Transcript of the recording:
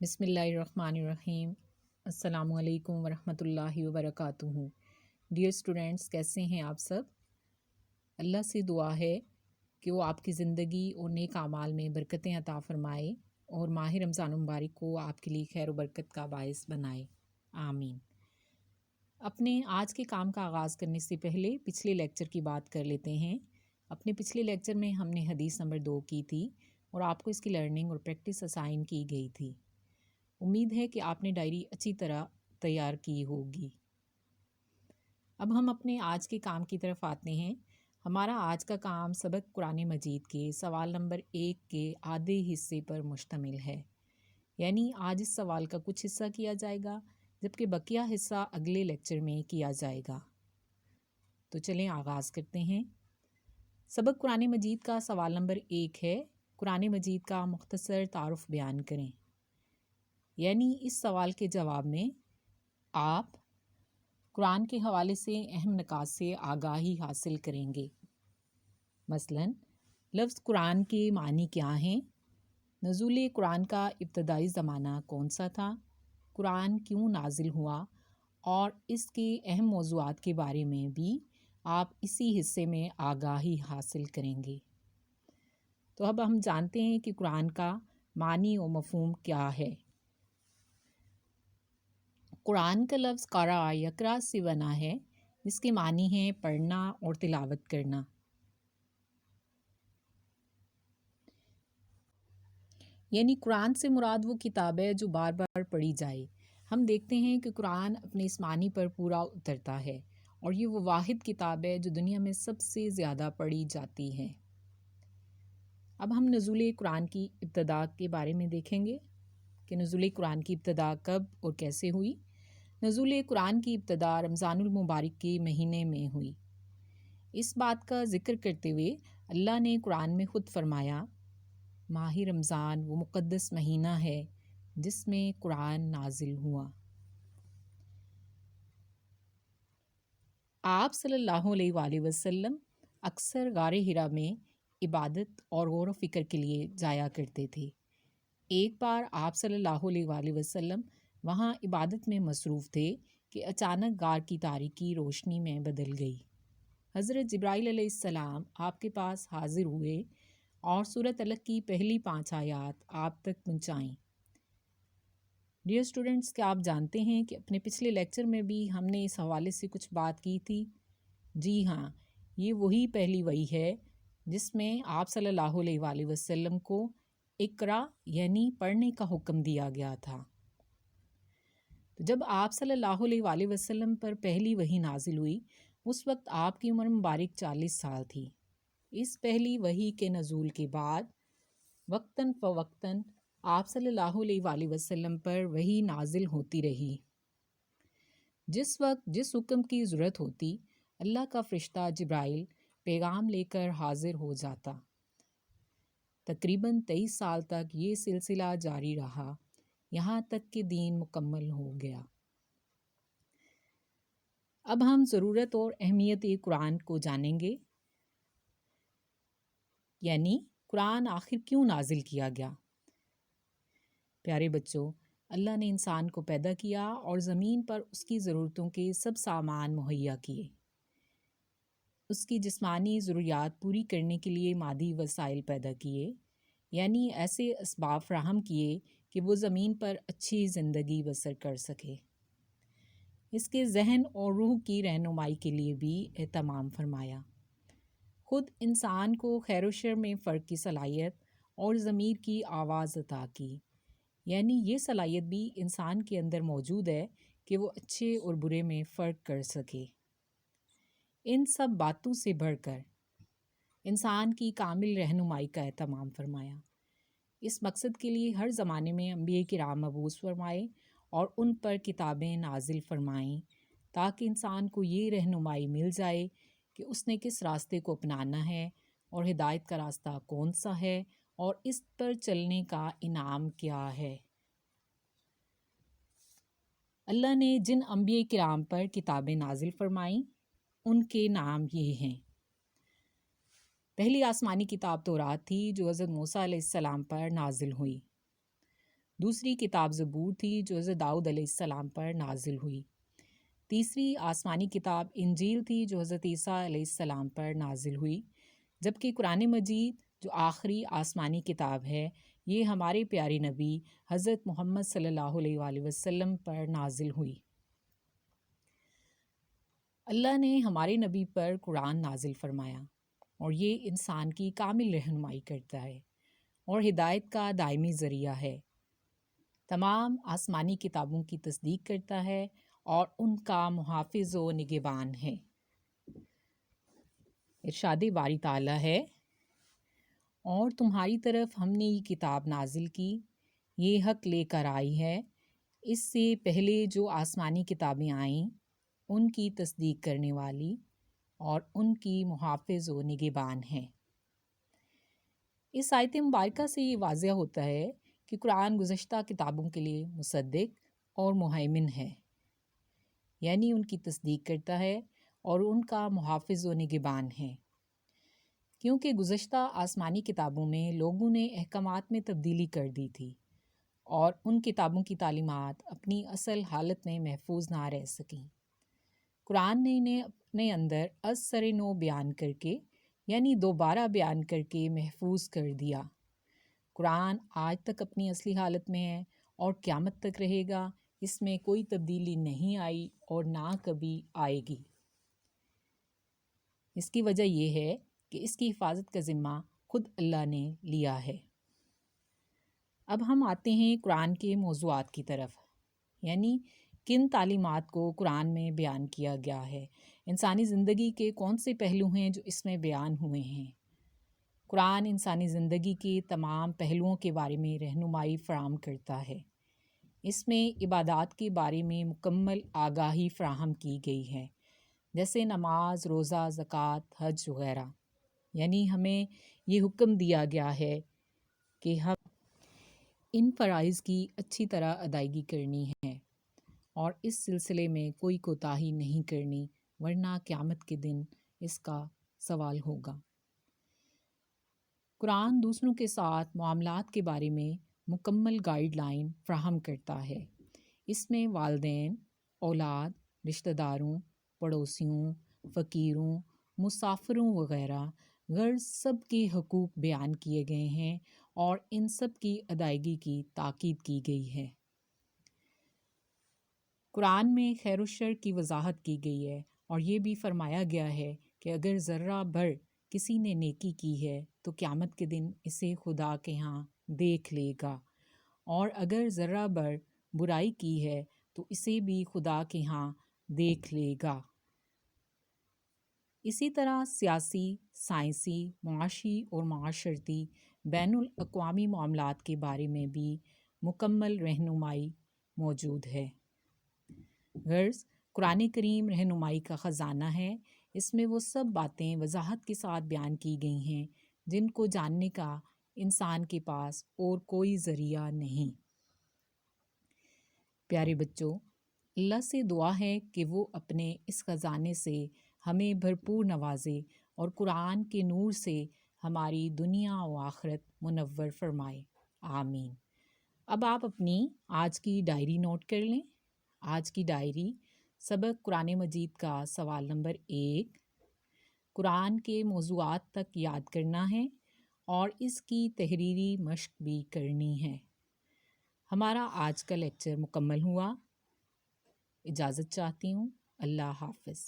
بسم اللہ الرحمن الرحیم۔ السلام علیکم ورحمۃ اللہ وبرکاتہ۔ ڈیئر اسٹوڈینٹس، کیسے ہیں آپ سب؟ اللہ سے دعا ہے کہ وہ آپ کی زندگی اور نیک اعمال میں برکتیں عطا فرمائے اور ماہ رمضان المبارک کو آپ کے لیے خیر و برکت کا باعث بنائے، آمین۔ اپنے آج کے کام کا آغاز کرنے سے پہلے پچھلے لیکچر کی بات کر لیتے ہیں۔ اپنے پچھلے لیکچر میں ہم نے حدیث نمبر 2 کی تھی اور آپ کو اس کی لرننگ اور پریکٹس اسائن کی گئی تھی۔ امید ہے کہ آپ نے ڈائری اچھی طرح تیار کی ہوگی۔ اب ہم اپنے آج کے کام کی طرف آتے ہیں۔ ہمارا آج کا کام سبق قرآن مجید کے سوال نمبر 1 کے آدھے حصے پر مشتمل ہے، یعنی آج اس سوال کا کچھ حصہ کیا جائے گا جبکہ بقیہ حصہ اگلے لیکچر میں کیا جائے گا۔ تو چلیں آغاز کرتے ہیں۔ سبق قرآن مجید کا سوال نمبر 1 ہے، قرآن مجید کا مختصر تعارف بیان کریں۔ یعنی اس سوال کے جواب میں آپ قرآن کے حوالے سے اہم نکات سے آگاہی حاصل کریں گے۔ مثلاً لفظ قرآن کے معنی کیا ہیں، نزول قرآن کا ابتدائی زمانہ کون سا تھا، قرآن کیوں نازل ہوا، اور اس کے اہم موضوعات کے بارے میں بھی آپ اسی حصے میں آگاہی حاصل کریں گے۔ تو اب ہم جانتے ہیں کہ قرآن کا معنی و مفہوم کیا ہے۔ قرآن کا لفظ قرأ یقرأ سے بنا ہے، جس کے معنی ہے پڑھنا اور تلاوت کرنا۔ یعنی قرآن سے مراد وہ کتاب ہے جو بار بار پڑھی جائے۔ ہم دیکھتے ہیں کہ قرآن اپنے اس معنی پر پورا اترتا ہے اور یہ وہ واحد کتاب ہے جو دنیا میں سب سے زیادہ پڑھی جاتی ہے۔ اب ہم نزول قرآن کی ابتدا کے بارے میں دیکھیں گے کہ نزول قرآن کی ابتدا کب اور کیسے ہوئی۔ نزول قرآن کی ابتدا رمضان المبارک کے مہینے میں ہوئی۔ اس بات کا ذکر کرتے ہوئے اللہ نے قرآن میں خود فرمایا، ماہ رمضان وہ مقدس مہینہ ہے جس میں قرآن نازل ہوا۔ آپ صلی اللہ علیہ وآلہ وسلم اکثر غار حرا میں عبادت اور غور و فکر کے لیے جایا کرتے تھے۔ ایک بار آپ صلی اللہ علیہ وآلہ وسلم وہاں عبادت میں مصروف تھے کہ اچانک غار کی تاریکی روشنی میں بدل گئی۔ حضرت جبرائیل علیہ السلام آپ کے پاس حاضر ہوئے اور سورۃ الق کی پہلی 5 آیات آپ تک پہنچائیں۔ ڈیئر اسٹوڈنٹس، کیا آپ جانتے ہیں کہ اپنے پچھلے لیکچر میں بھی ہم نے اس حوالے سے کچھ بات کی تھی؟ جی ہاں، یہ وہی پہلی وحی ہے جس میں آپ صلی اللہ علیہ وآلہ وسلم کو اقرا یعنی پڑھنے کا حکم دیا گیا تھا۔ تو جب آپ صلی اللہ علیہ وآلہ وسلم پر پہلی وحی نازل ہوئی، اس وقت آپ کی عمر مبارک 40 سال تھی۔ اس پہلی وحی کے نزول کے بعد وقتاً فوقتاً آپ صلی اللہ علیہ وآلہ وسلم پر وحی نازل ہوتی رہی۔ جس وقت جس حکم کی ضرورت ہوتی، اللہ کا فرشتہ جبرائیل پیغام لے کر حاضر ہو جاتا۔ تقریباً 23 سال تک یہ سلسلہ جاری رہا، یہاں تک کہ دین مکمل ہو گیا۔ اب ہم ضرورت اور اہمیت قرآن کو جانیں گے، یعنی قرآن آخر کیوں نازل کیا گیا۔ پیارے بچوں، اللہ نے انسان کو پیدا کیا اور زمین پر اس کی ضرورتوں کے سب سامان مہیا کیے۔ اس کی جسمانی ضروریات پوری کرنے کے لیے مادی وسائل پیدا کیے، یعنی ایسے اسباب فراہم کیے کہ وہ زمین پر اچھی زندگی بسر کر سکے۔ اس کے ذہن اور روح کی رہنمائی کے لیے بھی اہتمام فرمایا۔ خود انسان کو خیر و شر میں فرق کی صلاحیت اور ضمیر کی آواز عطا کی، یعنی یہ صلاحیت بھی انسان کے اندر موجود ہے کہ وہ اچھے اور برے میں فرق کر سکے۔ ان سب باتوں سے بڑھ کر انسان کی کامل رہنمائی کا اہتمام فرمایا۔ اس مقصد کے لیے ہر زمانے میں انبیاء کرام مبعوث فرمائے اور ان پر کتابیں نازل فرمائیں تاکہ انسان کو یہ رہنمائی مل جائے کہ اس نے کس راستے کو اپنانا ہے اور ہدایت کا راستہ کون سا ہے اور اس پر چلنے کا انعام کیا ہے۔ اللہ نے جن انبیاء کرام پر کتابیں نازل فرمائیں ان کے نام یہ ہیں۔ پہلی آسمانی کتاب تورات تھی جو حضرت موسیٰ علیہ السلام پر نازل ہوئی۔ دوسری کتاب زبور تھی جو حضرت داؤد علیہ السلام پر نازل ہوئی۔ تیسری آسمانی کتاب انجیل تھی جو حضرت عیسیٰ علیہ السلام پر نازل ہوئی، جبکہ قرآن مجید جو آخری آسمانی کتاب ہے یہ ہمارے پیارے نبی حضرت محمد صلی اللہ علیہ وآلہ وسلم پر نازل ہوئی۔ اللہ نے ہمارے نبی پر قرآن نازل فرمایا اور یہ انسان کی کامل رہنمائی کرتا ہے اور ہدایت کا دائمی ذریعہ ہے۔ تمام آسمانی کتابوں کی تصدیق کرتا ہے اور ان کا محافظ و نگہبان ہے۔ ارشاد باری تعالیٰ ہے، اور تمہاری طرف ہم نے یہ کتاب نازل کی، یہ حق لے کر آئی ہے، اس سے پہلے جو آسمانی کتابیں آئیں ان کی تصدیق کرنے والی اور ان کی محافظ و نگہبان ہیں۔ اس آیت مبارکہ سے یہ واضح ہوتا ہے کہ قرآن گزشتہ کتابوں کے لیے مصدق اور مہیمن ہے، یعنی ان کی تصدیق کرتا ہے اور ان کا محافظ و نگہبان ہے، کیونکہ گزشتہ آسمانی کتابوں میں لوگوں نے احکامات میں تبدیلی کر دی تھی اور ان کتابوں کی تعلیمات اپنی اصل حالت میں محفوظ نہ رہ سکیں۔ قرآن نے انہیں اپنے اندر از سر نو بیان کر کے، یعنی دوبارہ بیان کر کے محفوظ کر دیا۔ قرآن آج تک اپنی اصلی حالت میں ہے اور قیامت تک رہے گا، اس میں کوئی تبدیلی نہیں آئی اور نہ کبھی آئے گی۔ اس کی وجہ یہ ہے کہ اس کی حفاظت کا ذمہ خود اللہ نے لیا ہے۔ اب ہم آتے ہیں قرآن کے موضوعات کی طرف، یعنی کن تعلیمات کو قرآن میں بیان کیا گیا ہے، انسانی زندگی کے کون سے پہلو ہیں جو اس میں بیان ہوئے ہیں۔ قرآن انسانی زندگی کے تمام پہلوؤں کے بارے میں رہنمائی فراہم کرتا ہے۔ اس میں عبادات کے بارے میں مکمل آگاہی فراہم کی گئی ہے، جیسے نماز، روزہ، زکوٰۃ، حج وغیرہ، یعنی ہمیں یہ حکم دیا گیا ہے کہ ہم ان فرائض کی اچھی طرح ادائیگی کرنی ہے اور اس سلسلے میں کوئی کوتاہی نہیں کرنی، ورنہ قیامت کے دن اس کا سوال ہوگا۔ قرآن دوسروں کے ساتھ معاملات کے بارے میں مکمل گائیڈ لائن فراہم کرتا ہے۔ اس میں والدین، اولاد، رشتہ داروں، پڑوسیوں، فقیروں، مسافروں وغیرہ غرض سب کے حقوق بیان کیے گئے ہیں اور ان سب کی ادائیگی کی تاکید کی گئی ہے۔ قرآن میں خیر و شر کی وضاحت کی گئی ہے اور یہ بھی فرمایا گیا ہے کہ اگر ذرہ بھر کسی نے نیکی کی ہے تو قیامت کے دن اسے خدا کے ہاں دیکھ لے گا، اور اگر ذرہ بھر برائی کی ہے تو اسے بھی خدا کے ہاں دیکھ لے گا۔ اسی طرح سیاسی، سائنسی، معاشی اور معاشرتی بین الاقوامی معاملات کے بارے میں بھی مکمل رہنمائی موجود ہے۔ غرض قرآن کریم رہنمائی کا خزانہ ہے، اس میں وہ سب باتیں وضاحت کے ساتھ بیان کی گئی ہیں جن کو جاننے کا انسان کے پاس اور کوئی ذریعہ نہیں۔ پیارے بچوں، اللہ سے دعا ہے کہ وہ اپنے اس خزانے سے ہمیں بھرپور نوازے اور قرآن کے نور سے ہماری دنیا و آخرت منور فرمائے، آمین۔ اب آپ اپنی آج کی ڈائری نوٹ کر لیں۔ آج کی ڈائری سبق قرآن مجید کا سوال نمبر 1، قرآن کے موضوعات تک یاد کرنا ہے اور اس کی تحریری مشق بھی کرنی ہے۔ ہمارا آج کا لیکچر مکمل ہوا، اجازت چاہتی ہوں، اللہ حافظ۔